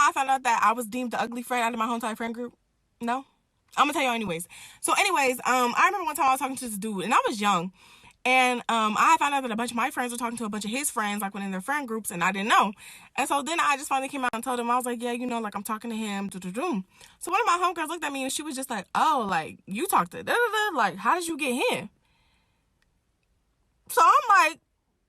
how I found out that I was deemed the ugly friend out of my whole entire friend group? No? I'm gonna tell you anyways. So anyways, I remember one time I was talking to this dude and I was young. And I found out that a bunch of my friends were talking to a bunch of his friends, like within their friend groups, and I didn't know. And so then I just finally came out and told him, I was like, yeah, like I'm talking to him. Doo-doo-doo. So one of my homegirls looked at me and she was just like, oh, like you talked to da-da-da, like how did you get here? So I'm like,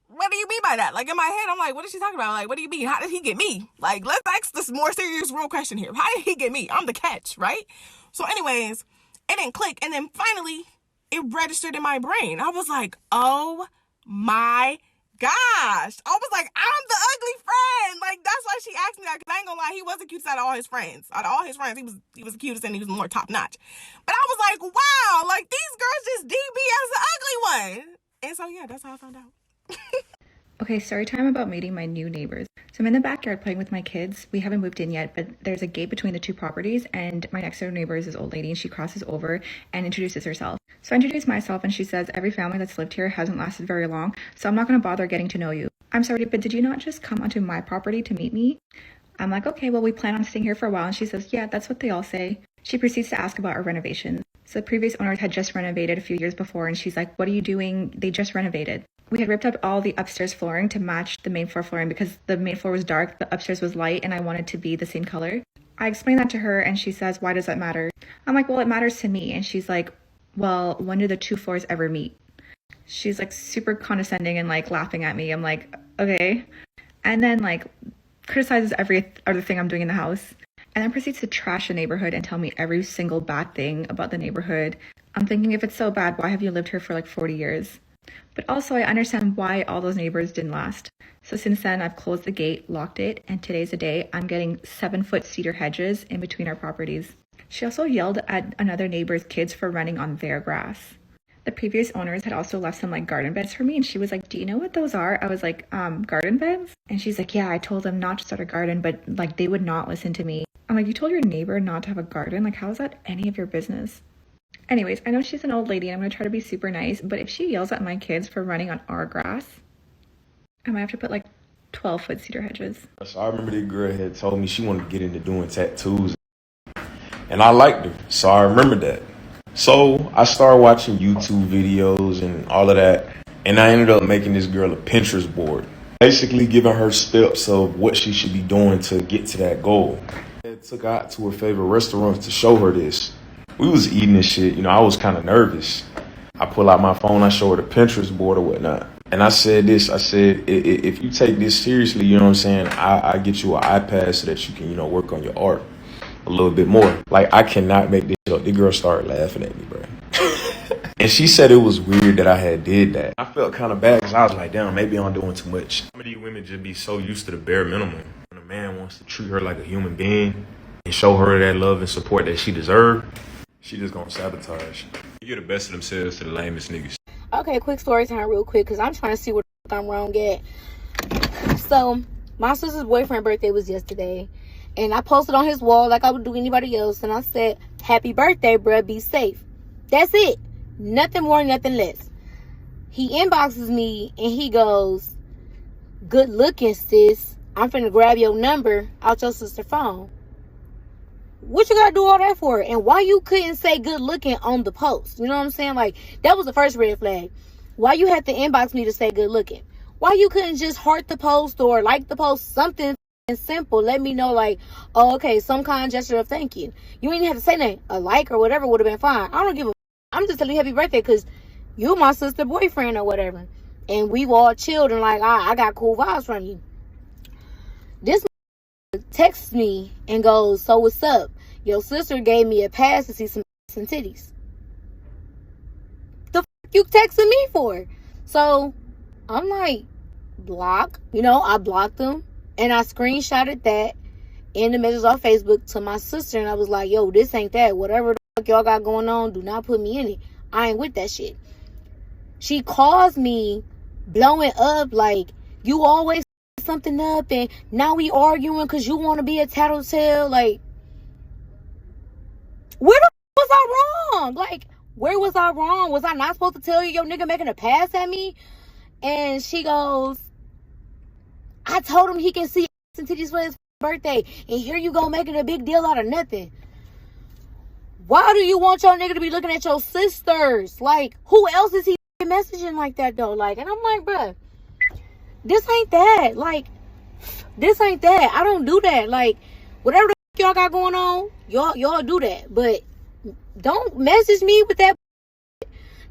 what do you mean by that? Like in my head, I'm like, what is she talking about? Like, what do you mean? How did he get me? Like, let's ask this more serious, real question here. How did he get me? I'm the catch, right? So anyways, it didn't click. And then finally, it registered in my brain. I was like, oh my gosh. I was like, I'm the ugly friend. Like, that's why she asked me that. Because I ain't gonna lie, he was the cutest out of all his friends. Out of all his friends, he was the cutest and he was more top notch. But I was like, wow, like these girls just deem me as the ugly one. And so yeah, that's how I found out. Okay, story time about meeting my new neighbors. So I'm in the backyard playing with my kids. We haven't moved in yet, but there's a gate between the two properties, and my next door neighbor is this old lady, and she crosses over and introduces herself. So I introduce myself, and she says, every family that's lived here hasn't lasted very long, so I'm not going to bother getting to know you. I'm sorry, but did you not just come onto my property to meet me? I'm like, okay, well, we plan on staying here for a while, and she says, yeah, that's what they all say. She proceeds to ask about our renovations. So the previous owners had just renovated a few years before, and she's like, what are you doing? They just renovated. We had ripped up all the upstairs flooring to match the main floor flooring because the main floor was dark, the upstairs was light, and I wanted to be the same color. I explained that to her, and she says, why does that matter? I'm like, well, it matters to me. And she's like, well, when do the two floors ever meet? She's like super condescending and like laughing at me. I'm like, okay. And then like criticizes every other thing I'm doing in the house. And then proceeds to trash the neighborhood and tell me every single bad thing about the neighborhood. I'm thinking, if it's so bad, why have you lived here for like 40 years? But also I understand why all those neighbors didn't last. So since then, I've closed the gate, locked it, and today's the day I'm getting 7-foot cedar hedges in between our properties. She also yelled at another neighbor's kids for running on their grass. The previous owners had also left some like garden beds for me, and she was like, do you know what those are? I was like, garden beds? And she's like, yeah, I told them not to start a garden, but like they would not listen to me. I'm like, you told your neighbor not to have a garden? Like, how is that any of your business? Anyways, I know she's an old lady and I'm going to try to be super nice, but if she yells at my kids for running on our grass, I might have to put like 12-foot cedar hedges. So I remember that girl had told me she wanted to get into doing tattoos, and I liked her, so I remember that. So I started watching YouTube videos and all of that, and I ended up making this girl a Pinterest board, basically giving her steps of what she should be doing to get to that goal. I took her out to her favorite restaurants to show her this. We was eating this shit, I was kind of nervous. I pull out my phone, I show her the Pinterest board or whatnot. And I said, if you take this seriously, you know what I'm saying, I get you an iPad so that you can, work on your art a little bit more. Like, I cannot make this shit up. The girl started laughing at me, bro. And she said it was weird that I had did that. I felt kind of bad because I was like, damn, maybe I'm doing too much. Some of these women just be so used to the bare minimum. When a man wants to treat her like a human being and show her that love and support that she deserves, she just gonna sabotage. You get the best of themselves to the lamest niggas. Okay, quick story time real quick, because I'm trying to see what I'm wrong at. So, my sister's boyfriend's birthday was yesterday, and I posted on his wall like I would do anybody else, and I said, happy birthday, bruh, be safe. That's it. Nothing more, nothing less. He inboxes me, and he goes, good looking, sis. I'm finna grab your number out your sister's phone. What you gotta do all that for? And why you couldn't say good looking on the post? You know what I'm saying? Like, that was the first red flag. Why you had to inbox me to say good looking? Why you couldn't just heart the post or like the post? Something simple. Let me know, like, oh, okay, some kind of gesture of thank you. You ain't have to say that. A like or whatever would have been fine. I don't give a. I'm just telling you happy birthday because you my sister boyfriend or whatever. And we've all chilled and like, I got cool vibes from you. This texts me and goes, so what's up? Your sister gave me a pass to see some titties. The fuck you texting me for? So I'm like, block. I blocked them and I screenshotted that in the message on Facebook to my sister, and I was like, yo, this ain't that. Whatever the fuck y'all got going on, do not put me in it. I ain't with that shit. She calls me blowing up like, you always something up and now we arguing because you want to be a tattletale. Like, where the was I wrong? Like, where was I wrong? Was I not supposed to tell you your nigga making a pass at me? And she goes, I told him he can see and titties for his birthday, and here you go making a big deal out of nothing. Why do you want your nigga to be looking at your sisters? Like, who else is he messaging like that though? Like, and I'm like, bruh, this ain't that. Like, this ain't that. I don't do that. Like, whatever the y'all got going on, y'all do that. But don't message me with that.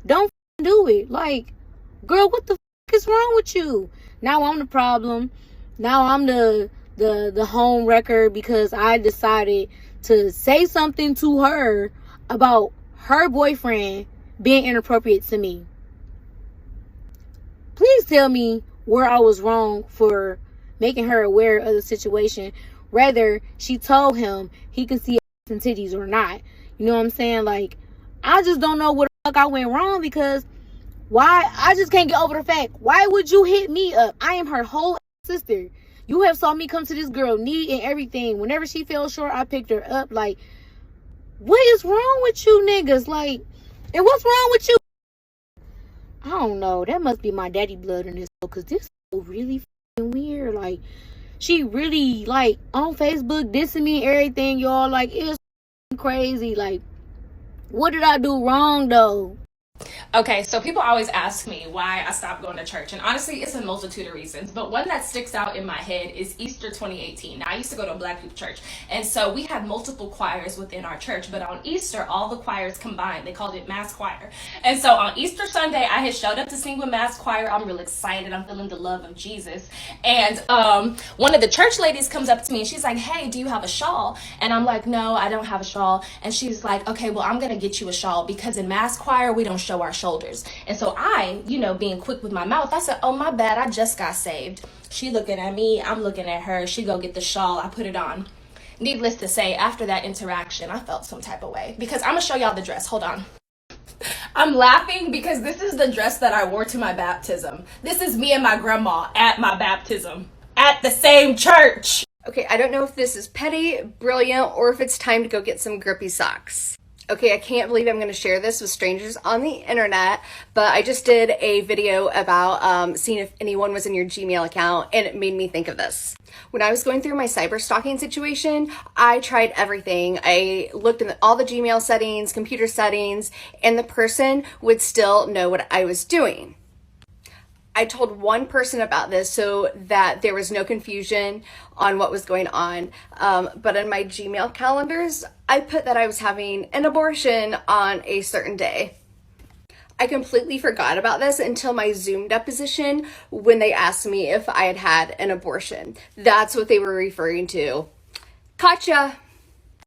Don't do it. Like, girl, what the is wrong with you? Now I'm the problem. Now I'm the home wrecker because I decided to say something to her about her boyfriend being inappropriate to me. Please tell me where I was wrong for making her aware of the situation. Whether she told him he could see ass and titties or not. You know what I'm saying? Like, I just don't know where the fuck I went wrong, because why? I just can't get over the fact. Why would you hit me up? I am her whole sister. You have saw me come to this girl need and everything. Whenever she fell short, I picked her up. Like, what is wrong with you niggas? Like, and what's wrong with you? I don't know. That must be my daddy blood in this, because this is really fucking weird. Like, she really, like, on Facebook dissing me and everything, y'all. Like, it's crazy. Like, what did I do wrong, though? Okay, so people always ask me why I stopped going to church, and honestly, it's a multitude of reasons, but one that sticks out in my head is Easter 2018. Now, I used to go to a black people church, and so we had multiple choirs within our church, but on Easter, all the choirs combined. They called it mass choir. And so on Easter Sunday, I had showed up to sing with mass choir. I'm real excited. I'm feeling the love of Jesus. And one of the church ladies comes up to me, and she's like, hey, do you have a shawl? And I'm like, no, I don't have a shawl. And she's like, okay, well, I'm going to get you a shawl, because in mass choir, we don't show our shoulders. And so I, being quick with my mouth, I said, oh, my bad, I just got saved. She looking at me, I'm looking at her. She go get the shawl, I put it on. Needless to say, after that interaction, I felt some type of way, because I'm gonna show y'all the dress. Hold on. I'm laughing because this is the dress that I wore to my baptism. This is me and my grandma at my baptism at the same church. Okay, I don't know if this is petty, brilliant, or if it's time to go get some grippy socks. Okay, I can't believe I'm going to share this with strangers on the internet, but I just did a video about seeing if anyone was in your Gmail account, and it made me think of this. When I was going through my cyber stalking situation, I tried everything. I looked in all the Gmail settings, computer settings, and the person would still know what I was doing. I told one person about this so that there was no confusion on what was going on. But in my Gmail calendars, I put that I was having an abortion on a certain day. I completely forgot about this until my Zoom deposition when they asked me if I had had an abortion. That's what they were referring to. Gotcha.